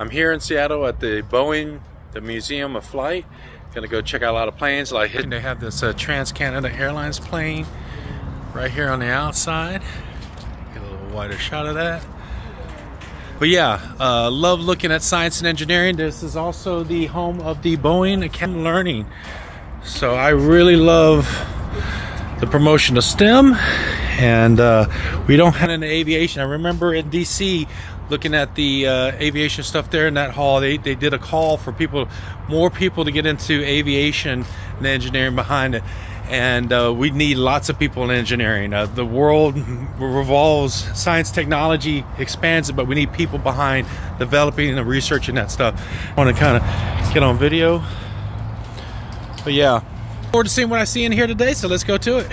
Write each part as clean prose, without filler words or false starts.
I'm here in Seattle at the Boeing, the Museum of Flight. Gonna go check out a lot of planes. Like they have this Trans-Canada Airlines plane right here on the outside. Get a little wider shot of that. But yeah, love looking at science and engineering. This is also the home of the Boeing Academy of Learning. So I really love the promotion of STEM, and we don't have any aviation. I remember in DC looking at the aviation stuff there in that hall. They did a call for more people to get into aviation and engineering behind it. And we need lots of people in engineering. The world revolves, science, technology expands it, but we need people behind developing and researching that stuff. I want to kind of get on video. But yeah, look forward to seeing what I see in here today, so let's go to it.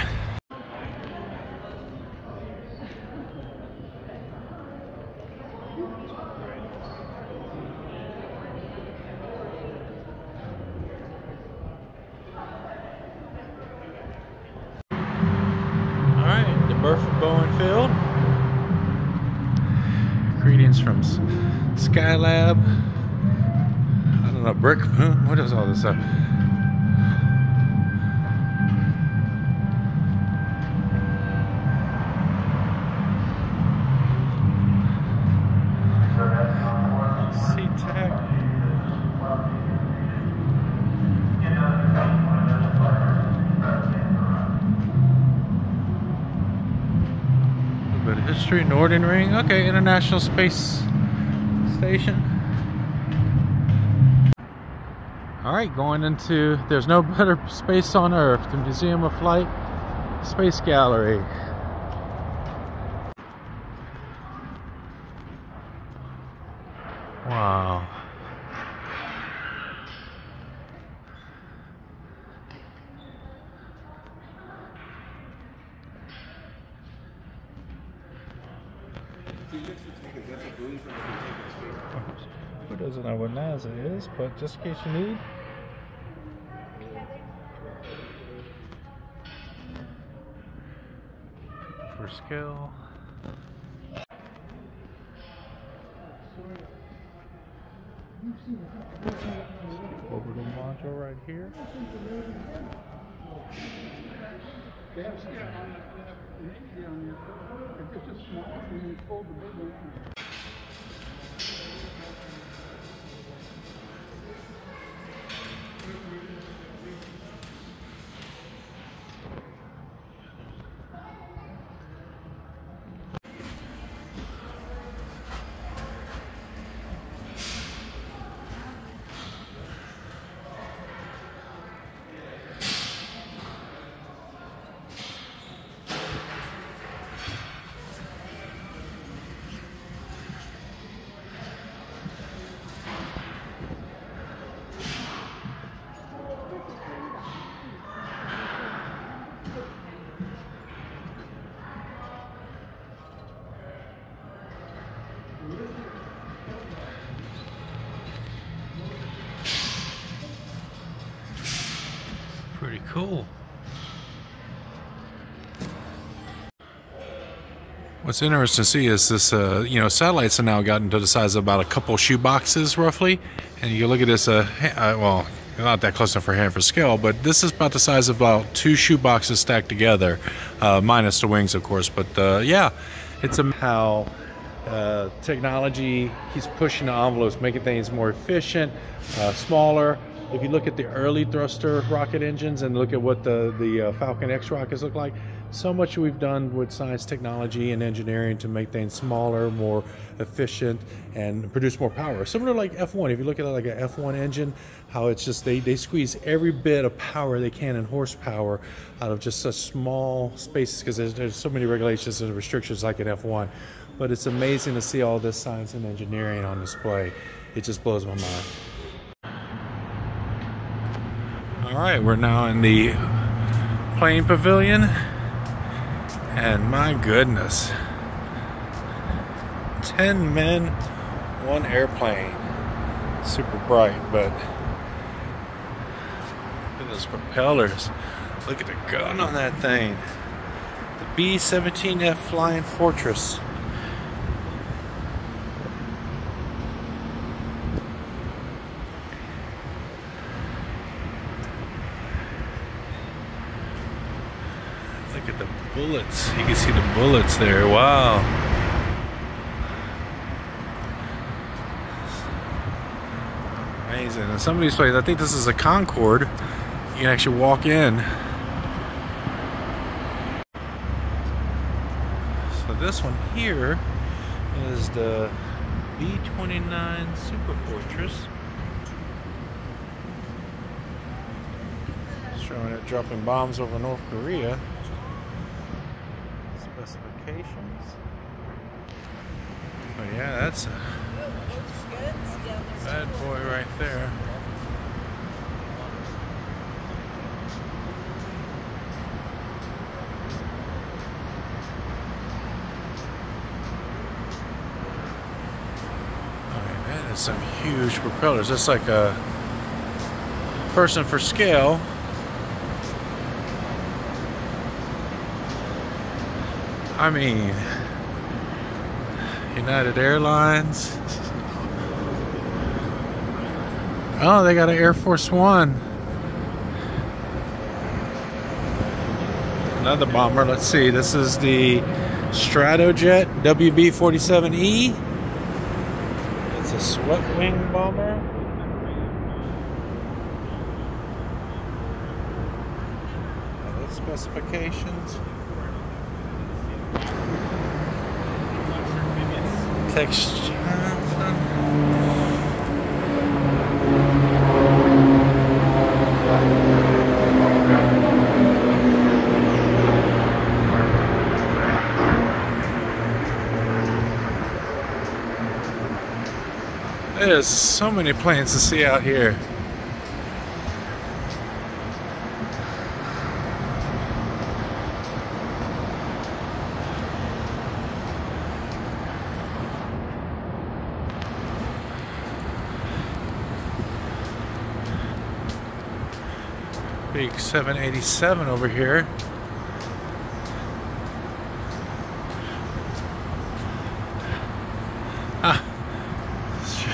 Boeing Field. Greetings from Skylab. I don't know, brick. Huh? What is all this stuff? History, Northern Ring. Okay, International Space Station. All right, going into, there's no better space on Earth, the Museum of Flight Space Gallery. Wow. Who doesn't know what NASA is, but just in case you need. For scale. Orbital module right here. Pretty cool. What's interesting to see is this, you know, satellites have now gotten to the size of about a couple shoe boxes roughly, and you look at this, well, not that close enough for hand for scale, but this is about the size of about 2 shoe boxes stacked together, minus the wings, of course. But yeah, it's how technology keeps pushing the envelopes, making things more efficient, smaller. If you look at the early thruster rocket engines and look at what the Falcon X rockets look like, so much we've done with science, technology, and engineering to make things smaller, more efficient, and produce more power. Similar like F1. If you look at it like an F1 engine, how it's just they squeeze every bit of power they can in horsepower out of just such small spaces, because there's so many regulations and restrictions like in F1. But it's amazing to see all this science and engineering on display. It just blows my mind. All right, we're now in the plane pavilion, and my goodness, 10 men, 1 airplane. Super bright, but look at those propellers. Look at the gun on that thing. The B-17F Flying Fortress. Look at the bullets. You can see the bullets there. Wow. Amazing. And some of these places, I think this is a Concorde. You can actually walk in. So this one here is the B-29 Super Fortress. Showing it dropping bombs over North Korea. Specifications. Oh yeah, that's a bad boy right there. I mean, that is some huge propellers. That's like a person for scale. I mean, United Airlines. Oh, they got an Air Force One. Another bomber. Let's see. This is the Stratojet WB-47E. It's a swept wing bomber. That's specifications. Texture. There's so many planes to see out here. Big 787 over here.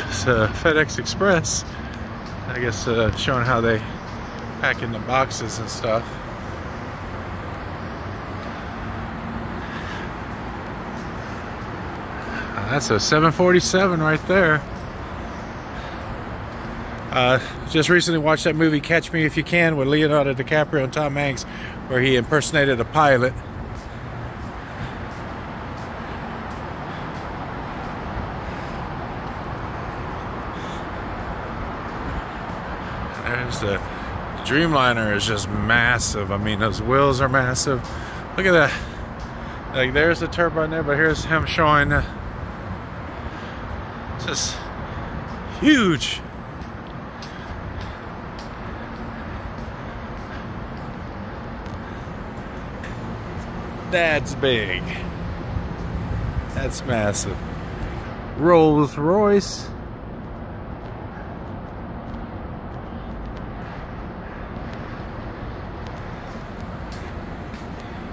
It's FedEx Express. I guess showing how they pack in the boxes and stuff. That's a 747 right there. Just recently watched that movie Catch Me If You Can with Leonardo DiCaprio and Tom Hanks, where he impersonated a pilot. There's the Dreamliner is just massive. I mean, those wheels are massive. Look at that. Like, there's the turbine there, but here's him showing just huge. That's big. That's massive. Rolls Royce.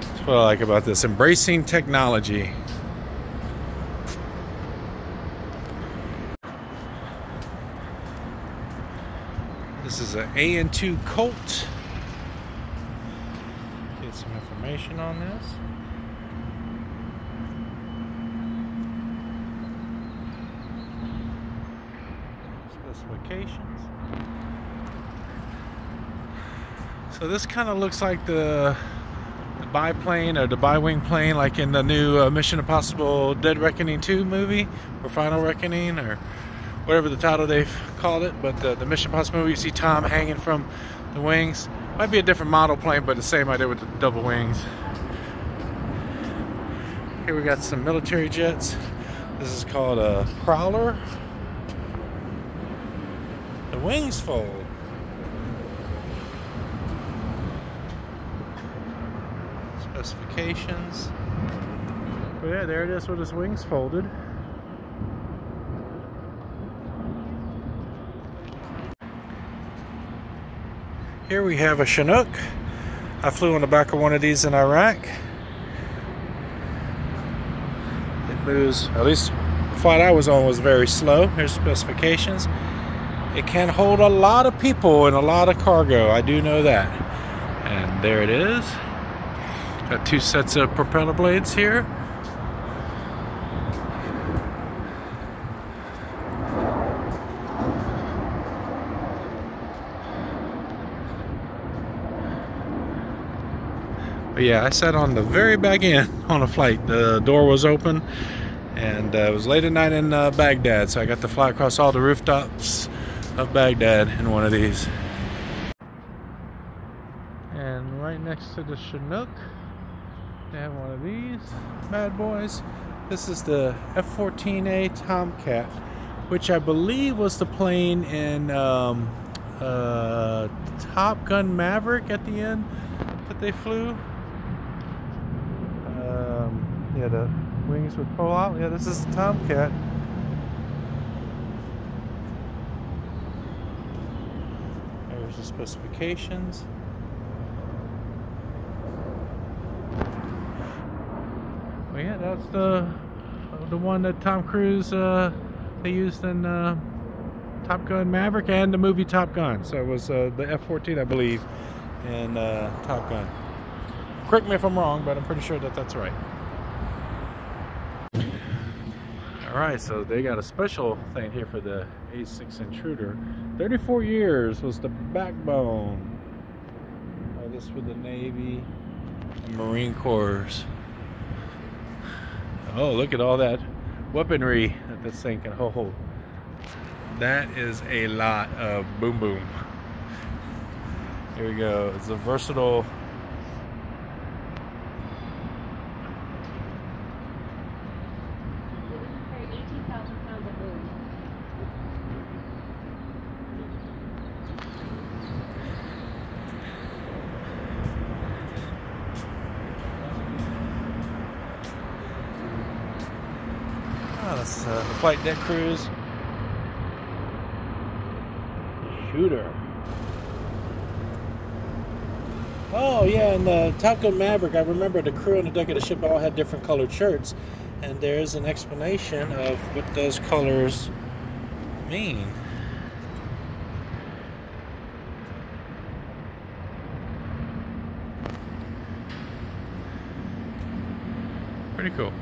That's what I like about this. Embracing technology. This is an AN2 Colt. Get some information on this. Specifications. So this kind of looks like the biplane or the bi-wing plane, like in the new Mission Impossible Dead Reckoning 2 movie, or Final Reckoning, or whatever the title they've called it. But the Mission Impossible movie, you see Tom hanging from the wings. Might be a different model plane, but the same idea with the double wings. Here we got some military jets. This is called a Prowler. The wings fold. Specifications. But yeah, there it is with his wings folded. Here we have a Chinook. I flew on the back of one of these in Iraq. It moves, at least the flight I was on was very slow. Here's specifications. It can hold a lot of people and a lot of cargo. I do know that. And there it is. Got two sets of propeller blades here. But yeah, I sat on the very back end on a flight. The door was open, and it was late at night in Baghdad, so I got to fly across all the rooftops of Baghdad in one of these. And right next to the Chinook, they have one of these bad boys. This is the F-14A Tomcat, which I believe was the plane in Top Gun Maverick at the end that they flew. Yeah, the wings would pull out. Yeah, this is the Tomcat. There's the specifications. Well, yeah, that's the one that Tom Cruise they used in Top Gun Maverick and the movie Top Gun. So it was the F-14, I believe, in Top Gun. Correct me if I'm wrong, but I'm pretty sure that that's right. Alright, so they got a special thing here for the A6 Intruder. 34 years was the backbone of this for the Navy and Marine Corps. Oh, look at all that weaponry that this thing can hold. That is a lot of boom boom. Here we go. It's a versatile that's the flight deck cruise shooter. Oh yeah, and the Top Gun Maverick, I remember the crew on the deck of the ship all had different colored shirts, and there's an explanation of what those colors mean. Pretty cool.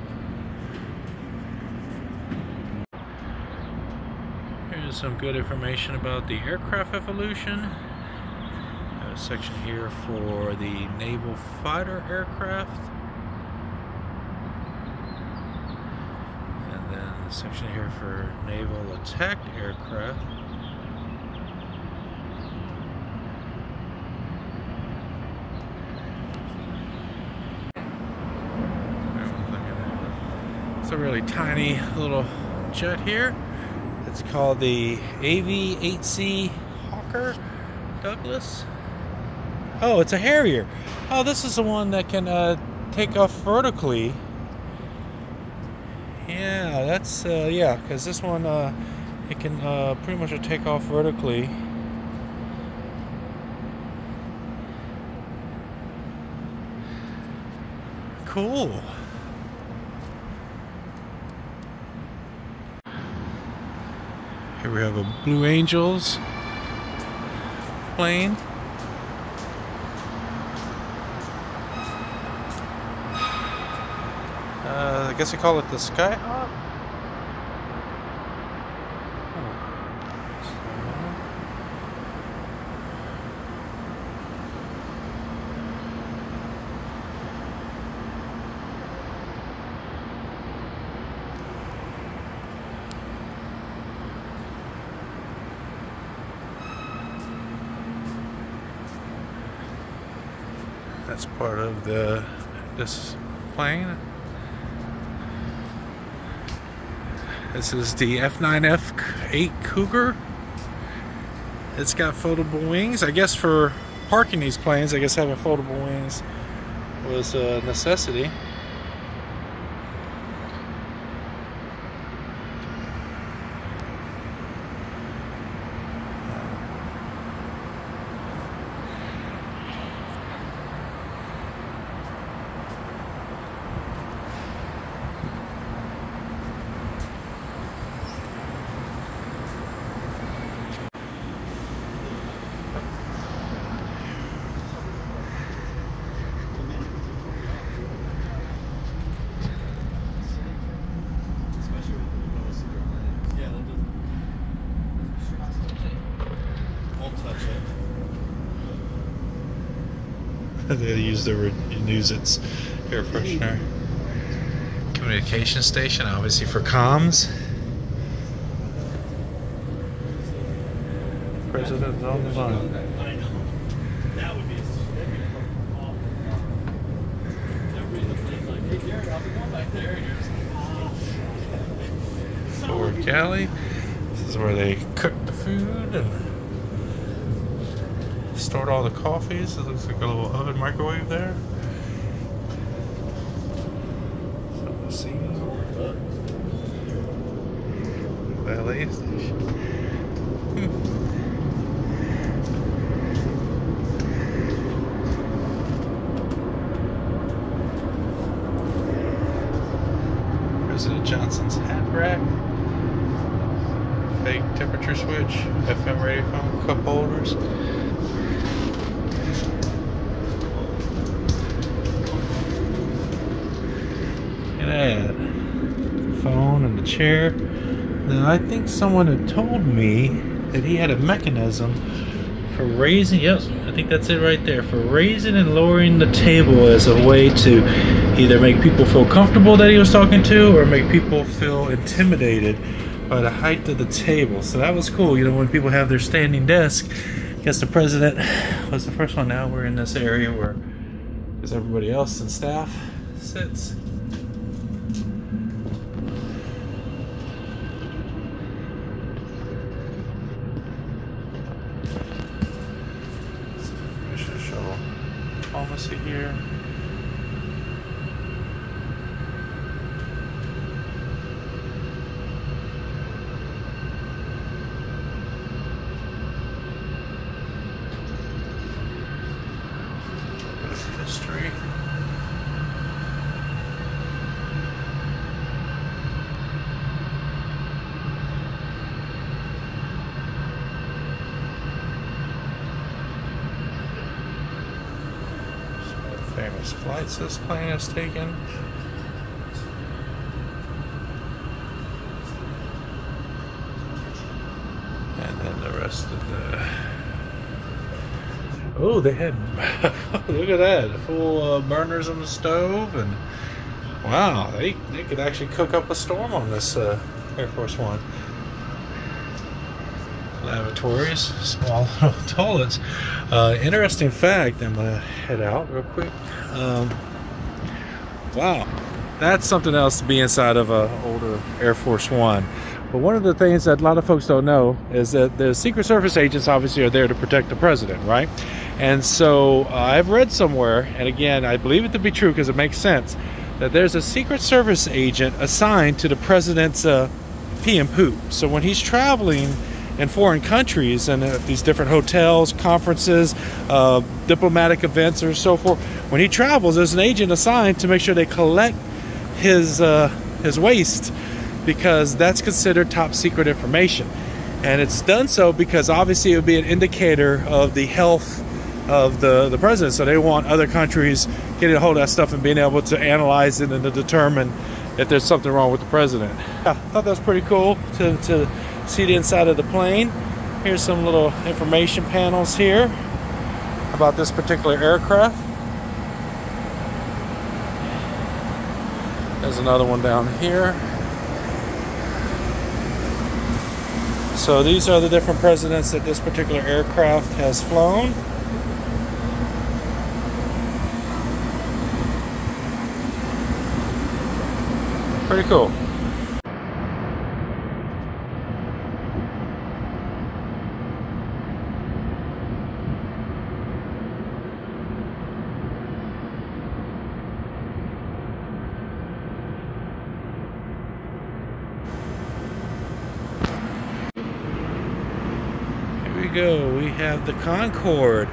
Here's some good information about the aircraft evolution. I have a section here for the naval fighter aircraft. And then a section here for naval attack aircraft. It's a really tiny little jet here. It's called the AV-8C Hawker Douglas. Oh, it's a Harrier. Oh, this is the one that can take off vertically. Yeah, that's yeah, because this one it can pretty much take off vertically. Cool. Here we have a Blue Angels plane. I guess they call it the Skyhawk. That's part of this plane. This is the F9F8 Cougar. It's got foldable wings. I guess for parking these planes, I guess having foldable wings was a necessity. They use its air freshener. Communication station, obviously for comms. President's on the line. Ford Cali. This is where they cook the food and stored all the coffees. It looks like a little oven microwave there. Valet station. President Johnson's hat rack. Fake temperature switch. FM radio phone. Cup holders. Look at that. Phone and the chair. Now, I think someone had told me that he had a mechanism for raising, yep, I think that's it right there, for raising and lowering the table as a way to either make people feel comfortable that he was talking to or make people feel intimidated by the height of the table. So that was cool. You know, when people have their standing desk, I guess the president was the first one. Now we're in this area where because everybody else and staff sits. Pharmacy here. History. Famous flights this plane has taken. And then the rest of the... Oh, they had... Look at that. Full burners on the stove. And wow, they could actually cook up a storm on this Air Force One. Lavatories, small little toilets. Interesting fact, I'm gonna head out real quick. Wow, that's something else to be inside of a older Air Force One. But one of the things that a lot of folks don't know is that the Secret Service agents obviously are there to protect the president, right? And so I've read somewhere, and again, I believe it to be true because it makes sense, that there's a Secret Service agent assigned to the president's pee and poop. So when he's traveling in foreign countries and at these different hotels, conferences, diplomatic events or so forth, when he travels, there's an agent assigned to make sure they collect his waste, because that's considered top secret information. And it's done so because obviously it would be an indicator of the health of the president. So they want other countries getting a hold of that stuff and being able to analyze it and to determine if there's something wrong with the president. I thought that was pretty cool to see the inside of the plane. Here's some little information panels here about this particular aircraft. There's another one down here. So these are the different presidents that this particular aircraft has flown. Pretty cool. Go. We have the Concorde.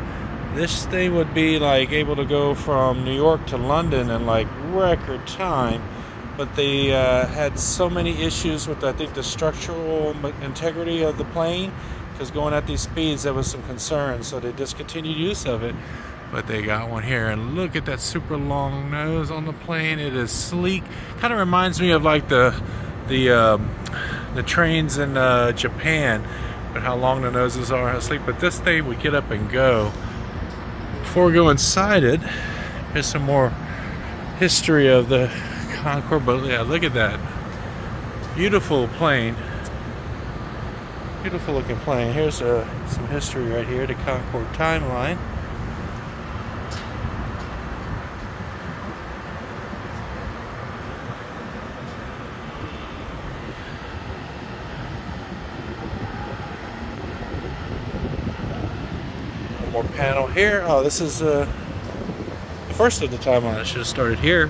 This thing would be like able to go from New York to London in like record time, but they had so many issues with, I think, the structural integrity of the plane, because going at these speeds there was some concern, so they discontinued use of it. But they got one here, and look at that super long nose on the plane. It is sleek. Kind of reminds me of like the trains in Japan. But how long the noses are, how sleek. But this thing would get up and go Before we go inside it, here's some more history of the Concorde. But yeah, look at that beautiful plane. Beautiful looking plane. Here's some history right here, the Concorde timeline. One more panel here. Oh, this is the first of the timeline. I should have started here.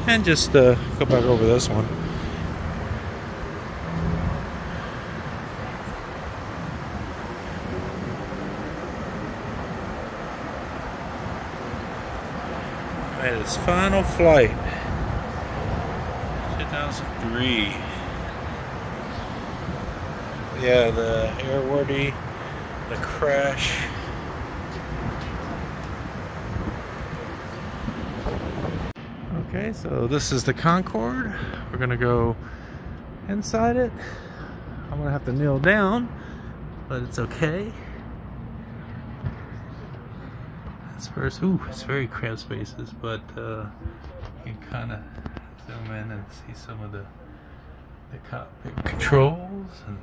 And just go back over this one. Made its final flight, 2003. Yeah, the airworthy, the crash. Okay, so this is the Concorde. We're gonna go inside it. I'm gonna have to kneel down, but it's okay. First, ooh, it's very cramped spaces, but you can kind of zoom in and see some of the cockpit controls and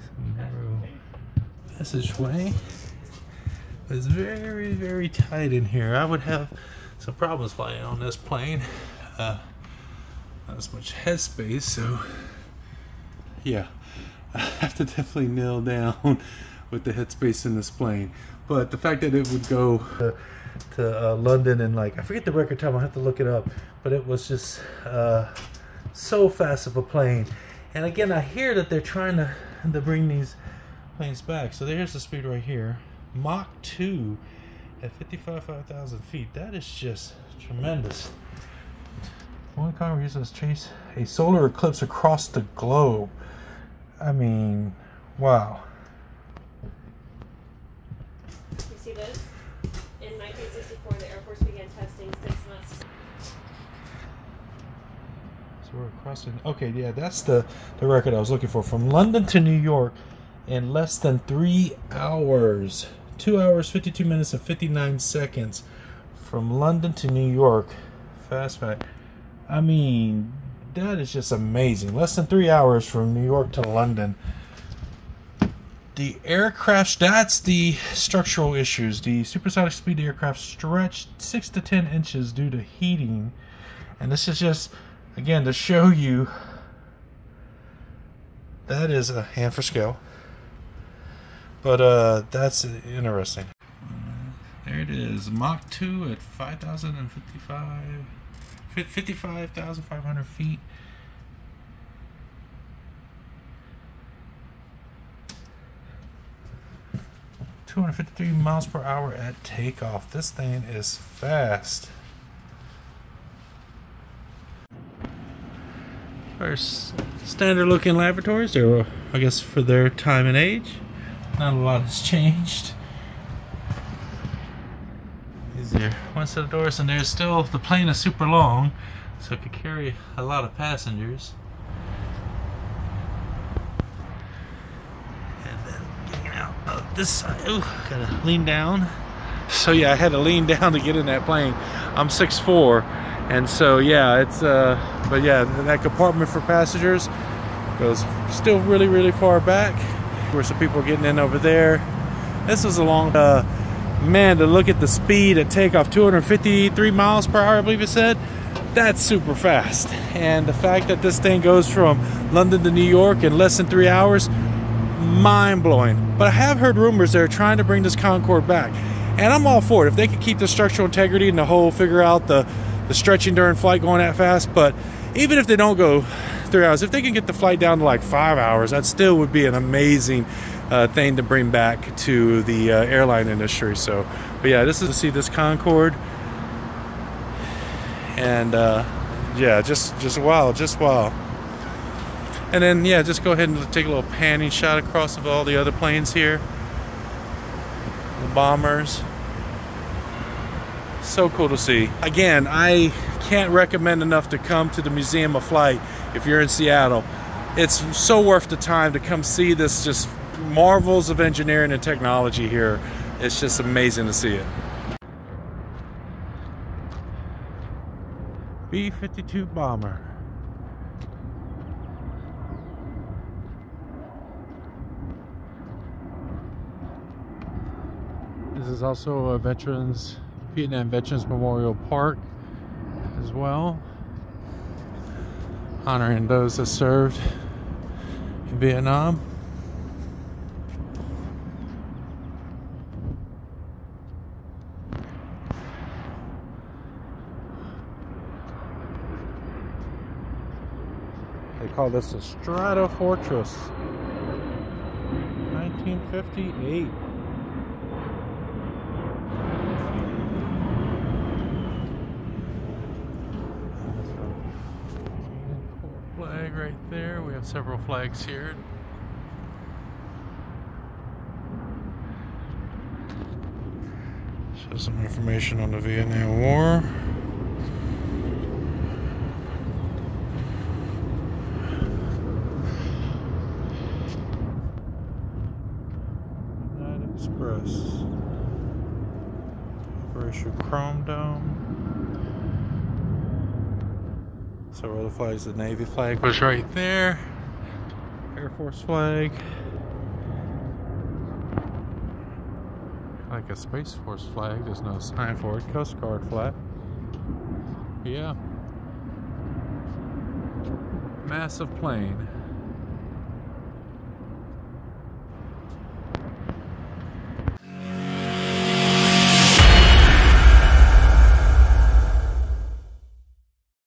some narrow passageway. It's very, very tight in here. I would have some problems flying on this plane. Not as much headspace, so. Yeah, I have to definitely nail down with the headspace in this plane. But the fact that it would go to London in, like, I forget the record time, I'll have to look it up. But it was just so fast of a plane. And again, I hear that they're trying to bring these planes back. So there's the speed right here. Mach 2 at 55,000 feet. That is just tremendous. One Congress has chased a solar eclipse across the globe. I mean, wow. You see this? In 1964, the Air Force began testing 6 months. So we're crossing. Okay, yeah, that's the record I was looking for. From London to New York in less than 3 hours. 2 hours, 52 minutes, and 59 seconds. From London to New York. Fast fact. I mean, that is just amazing. Less than 3 hours from New York to London. The aircraft, that's the structural issues. The supersonic speed aircraft stretched 6 to 10 inches due to heating. And this is just, again, to show you that is a hand for scale. But that's interesting. There it is, Mach 2 at 55,500 feet. $253 miles per hour at takeoff. This thing is fast. First, standard looking lavatories. They were, I guess, for their time and age. Not a lot has changed. There, one set of doors, and there's still, the plane is super long, so it could carry a lot of passengers. And then getting out of this side, ooh, gotta lean down. So yeah, I had to lean down to get in that plane. I'm 6'4", and so yeah, it's but yeah, that compartment for passengers goes still really, really far back. Where some people are getting in over there. This was a long. Man, to look at the speed at takeoff, 253 miles per hour, I believe it said, that's super fast. And the fact that this thing goes from London to New York in less than 3 hours, mind-blowing. But I have heard rumors they're trying to bring this Concorde back, and I'm all for it. If they can keep the structural integrity and the whole, figure out the stretching during flight going that fast. But even if they don't go 3 hours, if they can get the flight down to like 5 hours, that still would be an amazing thing to bring back to the airline industry. So, but yeah, this is to see this Concorde, and yeah, just wow, just wow. And then, yeah, just go ahead and take a little panning shot across of all the other planes here. The bombers. So cool to see. Again, I can't recommend enough to come to the Museum of Flight if you're in Seattle. It's so worth the time to come see this just marvels of engineering and technology here. It's just amazing to see it. B-52 bomber. This is also a Vietnam Veterans Memorial Park as well, honoring those that served in Vietnam. They call this a Strata Fortress, 1958. Flag right there. We have several flags here. Shows some information on the Vietnam War. Express. Operation Chrome Dome. So other flags, the Navy flag was right there. Air Force flag. Like a Space Force flag, there's no sign for it. Coast Guard flag. Yeah. Massive plane.